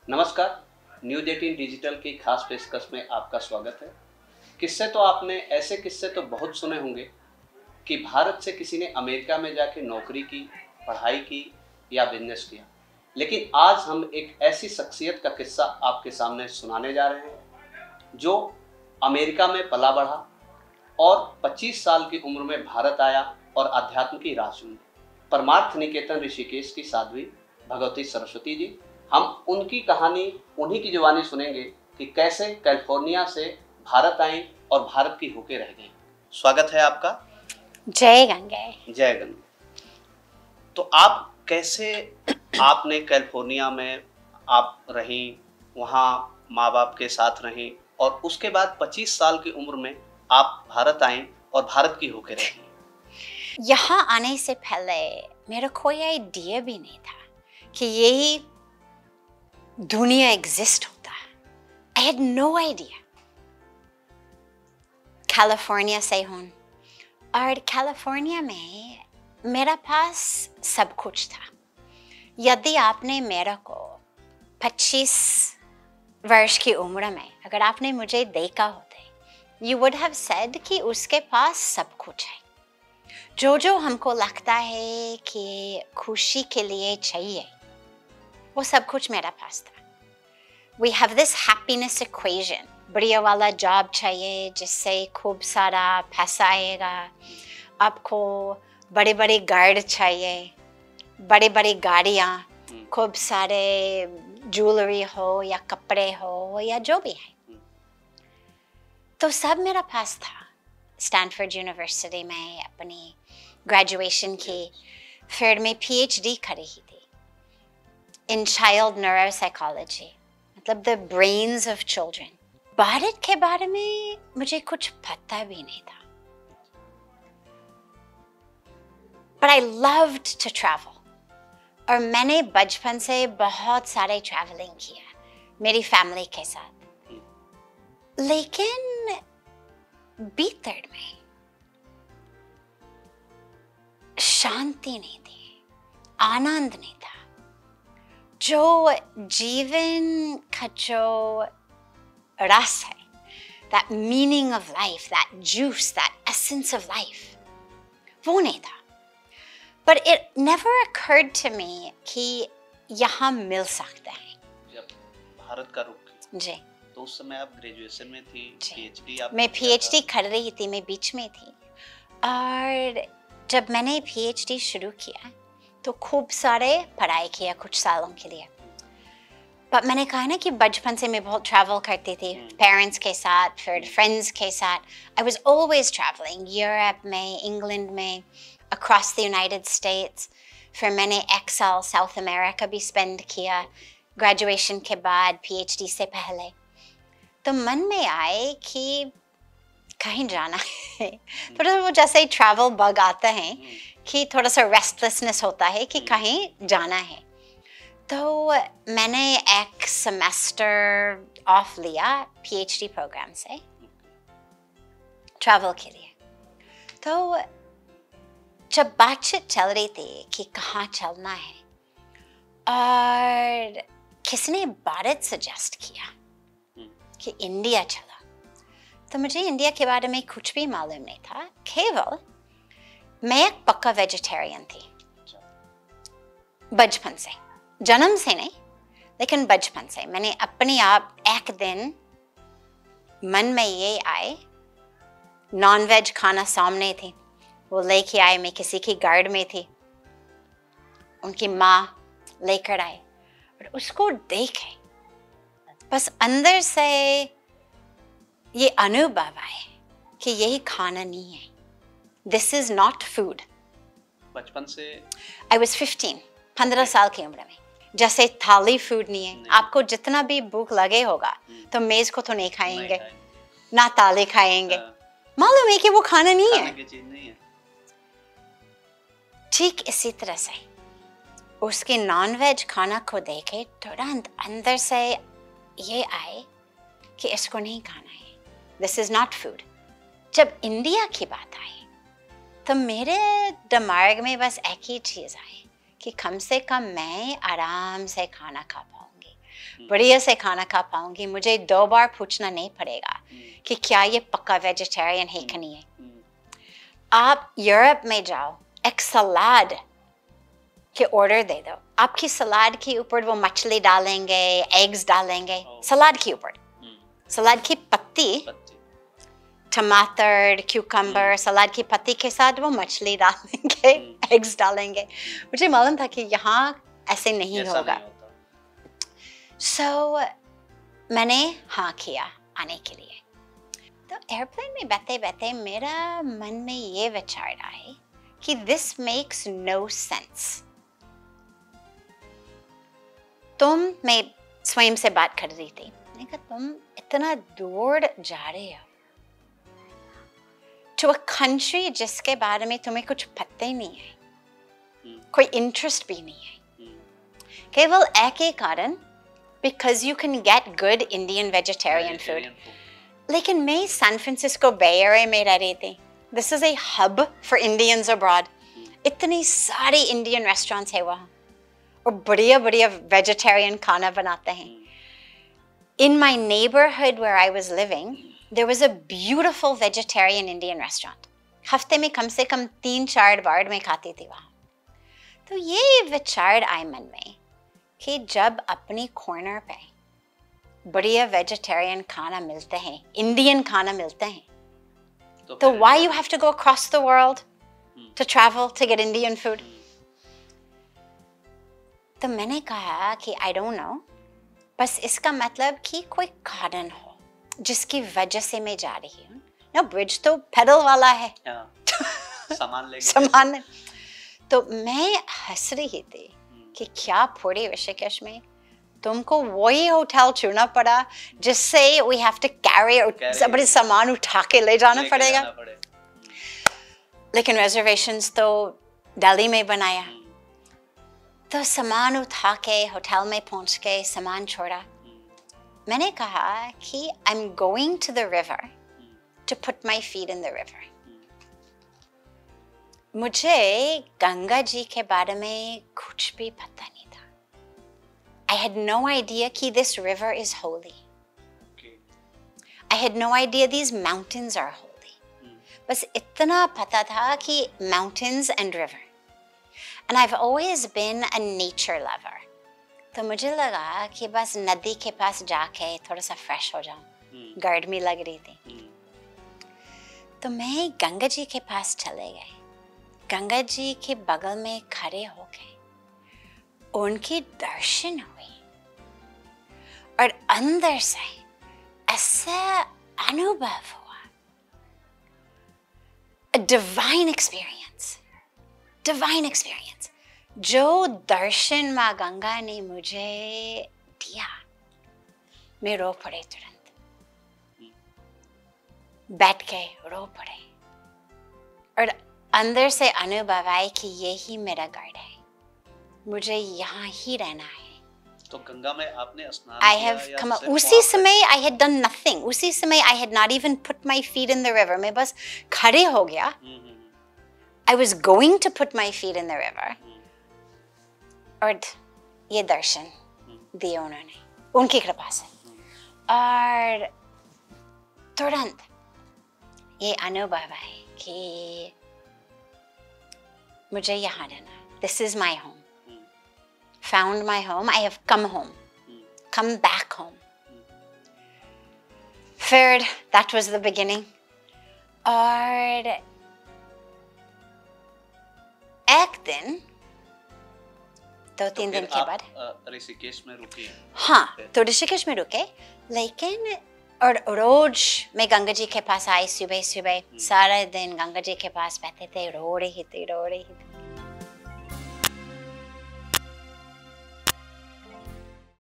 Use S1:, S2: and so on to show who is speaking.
S1: नमस्कार। News 18 digital की खास पेशकश में आपका स्वागत है। किस्से तो आपने ऐसे किस्से तो बहुत सुने होंगे कि भारत से किसी ने अमेरिका में जाके नौकरी की, पढ़ाई की या बिजनेस किया। लेकिन आज हम एक ऐसी शख्सियत का किस्सा आपके सामने सुनाने जा रहे हैं जो अमेरिका में पला बढ़ा और 25 साल की उम्र में भारत आया और अध्यात्म की राह चुनी। परमार्थ निकेतन ऋषिकेश की साध्वी भगवती सरस्वती जी, हम उनकी कहानी उन्हीं की जुबानी सुनेंगे कि कैसे कैलिफोर्निया से भारत आई और भारत की होके रह गई। स्वागत है आपका।
S2: जय गंगे।
S1: जय गंगे। तो आप कैसे, आपने कैलिफोर्निया में आप रही, वहाँ माँ बाप के साथ रही और उसके बाद 25 साल की उम्र में आप भारत आई और भारत की होके रही।
S2: यहाँ आने से पहले मेरा कोई आइडिया भी नहीं था कि यही दुनिया एग्जिस्ट होता है। I had no idea. California से हूँ और कैलिफोर्निया में मेरा पास सब कुछ था। यदि आपने मेरे को 25 वर्ष की उम्र में अगर आपने मुझे देखा होते, यू वुड हैव सेड कि उसके पास सब कुछ है। जो हमको लगता है कि खुशी के लिए चाहिए, वो सब कुछ मेरा पास था। We have this happiness equation. बढ़िया वाला जॉब चाहिए जिससे खूब सारा पैसा आएगा। आपको बड़े बड़े गार्ड चाहिए, बड़े बड़े गाड़ियाँ, खूब सारे ज्वेलरी हो या कपड़े हो या जो भी है, तो सब मेरा पास था। स्टैनफोर्ड यूनिवर्सिटी में अपनी ग्रेजुएशन की, फिर मैं PhD कर रही थी इन चाइल्ड न्यूरोसाइकोलॉजी, मतलब the brains of children. Bharat के बारे में मुझे कुछ पता भी नहीं था, but I loved to travel. और मैंने बचपन से बहुत सारे ट्रैवलिंग किया मेरी फैमिली के साथ। लेकिन भीतर में शांति नहीं थी, आनंद नहीं था। जो जीवन का जो रस है, that meaning of life, that juice, that essence of life, वो नहीं था। But it never occurred to me कि यहाँ मिल सकता है।
S1: जब भारत का रुख किया,
S2: जी,
S1: तो उस समय आप ग्रेजुएशन में थी, PhD आप?
S2: मैं PhD कर रही थी, मैं बीच में थी। और जब मैंने PhD शुरू किया तो खूब सारे पढ़ाई किया कुछ सालों के लिए। पर मैंने कहा ना कि बचपन से मैं बहुत ट्रैवल करती थी, पेरेंट्स के साथ, फिर फ्रेंड्स के साथ। I was always travelling, Europe में, इंग्लैंड में, अक्रॉस द यूनाइटेड स्टेट्स। फिर मैंने एक साल साउथ अमेरिका भी स्पेंड किया ग्रेजुएशन के बाद, PhD से पहले। तो मन में आए कि कहीं जाना है। थोड़ा वो जैसे ट्रैवल बग आता है कि थोड़ा सा रेस्टलेसनेस होता है कि कहीं जाना है। तो मैंने एक सेमेस्टर ऑफ लिया PhD प्रोग्राम से ट्रैवल के लिए। तो जब बातचीत चल रही थी कि कहाँ चलना है और किसी ने भारत सजेस्ट किया कि इंडिया चला, तो मुझे इंडिया के बारे में कुछ भी मालूम नहीं था। केवल मैं एक पक्का वेजिटेरियन थी बचपन से, जन्म से नहीं लेकिन बचपन से। मैंने अपने आप एक दिन मन में ये आए, नॉन वेज खाना सामने थी, वो लेके आए। मैं किसी की गार्ड में थी, उनकी माँ लेकर आए और उसको देखे, बस अंदर से ये अनुभव आए कि यही खाना नहीं है। This is not food.
S1: बचपन से?
S2: आई वॉज 15 साल की उम्र में। जैसे थाली फूड नहीं है, आपको जितना भी भूख लगे होगा तो मेज को तो नहीं खाएंगे, ना ताले खाएंगे। मालूम है कि वो खाना नहीं है। ठीक इसी तरह से उसके नॉन वेज खाना को देखे तुरंत अंदर से ये आए कि इसको नहीं खाना है, दिस इज नॉट फूड। जब इंडिया की बात आई तो मेरे दिमाग में बस एक ही चीज़ आई कि कम से कम मैं आराम से खाना खा पाऊंगी। बढ़िया से खाना खा पाऊंगी, मुझे 2 बार पूछना नहीं पड़ेगा कि क्या ये पक्का वेजिटेरियन है कि नहीं है। आप यूरोप में जाओ, एक सलाद के ऑर्डर दे दो, आपकी सलाद के ऊपर वो मछली डालेंगे, एग्स डालेंगे, सलाद के ऊपर, सलाद की पत्ती, टमाटर, क्यूकम्बर, सलाद की पत्ती के साथ वो मछली डालेंगे, एग्स डालेंगे। मुझे मालूम था कि यहाँ ऐसे नहीं होगा। सो मैंने हाँ किया आने के लिए। तो एयरप्लेन में बैठे बैठे मेरा मन में ये विचार आए कि दिस मेक्स नो सेंस। मैं स्वयं से बात कर रही थी, मैंने कहा तुम इतना दूर जा रहे हो to a country जिसके बारे में तुम्हें कुछ पता ही नहीं है, कोई इंटरेस्ट भी नहीं है, केवल एक ही कारण, because you can get good Indian vegetarian food. लेकिन मैं सैन फ्रांसिस्को बे एरिया में रह रही थी। This is a hub for Indians abroad. इतनी सारी इंडियन रेस्टोरेंट्स है वहाँ और बढ़िया बढ़िया वेजिटेरियन खाना बनाते हैं। In my neighborhood where I was living, there was a beautiful vegetarian Indian restaurant. हफ्ते में कम से कम 3-4 बार मैं खाती थी वहाँ। तो ये विचार आए मन में कि जब अपनी कॉर्नर पे बढ़िया वेजिटेरियन खाना मिलते हैं, इंडियन खाना मिलते हैं, तो why you have to go across the world to travel to get Indian food? तो मैंने कहा कि I don't know, बस इसका मतलब कि कोई कारण हो जिसकी वजह से मैं जा रही हूँ ना। ब्रिज तो पैदल वाला है,
S1: सामान लेके
S2: सामान। तो मैं हंस रही थी कि क्या पूरे ऋषिकेश में तुमको वही होटल चुनना पड़ा जिससे we have to carry बड़े सामान उठा के ले जाना पड़ेगा। लेकिन रिजर्वेशंस तो दिल्ली में बनाया, तो सामान उठा के होटल में पहुंच के सामान छोड़ा। मैंने कहा कि I'm going to the river to put my feet in the river. मुझे गंगा जी के बारे में कुछ भी पता नहीं था। I had no idea कि this river is holy. I had no idea these mountains are holy. बस इतना पता था कि mountains and river. And I've always been a nature lover. तो मुझे लगा कि बस नदी के पास जाके थोड़ा सा फ्रेश हो जाऊं, गर्मी लग रही थी। तो मैं गंगा जी के पास चले गए, गंगा जी के बगल में खड़े हो गए, उनके दर्शन हुए और अंदर से ऐसा अनुभव हुआ, a divine experience, divine experience। जो दर्शन माँ गंगा ने मुझे दिया, मैं रो पड़े तुरंत, बैठ के रो पड़े और अंदर से अनुभव आए कि यही मेरा घर है, मुझे यहाँ ही रहना है।
S1: तो गंगा में आपने स्नान
S2: I have come up, उसी समय I had done nothing, उसी समय I had not even put my feet in the river, मैं बस खड़े हो गया। I was going to put my feet in the river और ये दर्शन दिए उन्होंने, उनकी कृपा से, और तुरंत ये अनुभव है कि मुझे यहाँ रहना। This is my home. Found my home. I have come home. Come back home. फिर that was the beginning. और एक दिन 2-3 दिन के बाद
S1: ऋषिकेश में रुके।
S2: हाँ, तो ऋषिकेश में रुके, लेकिन और रोज मैं गंगा जी के पास आई, सुबह सुबह सारा दिन गंगा जी के पास बैठे थे, रो रही थी।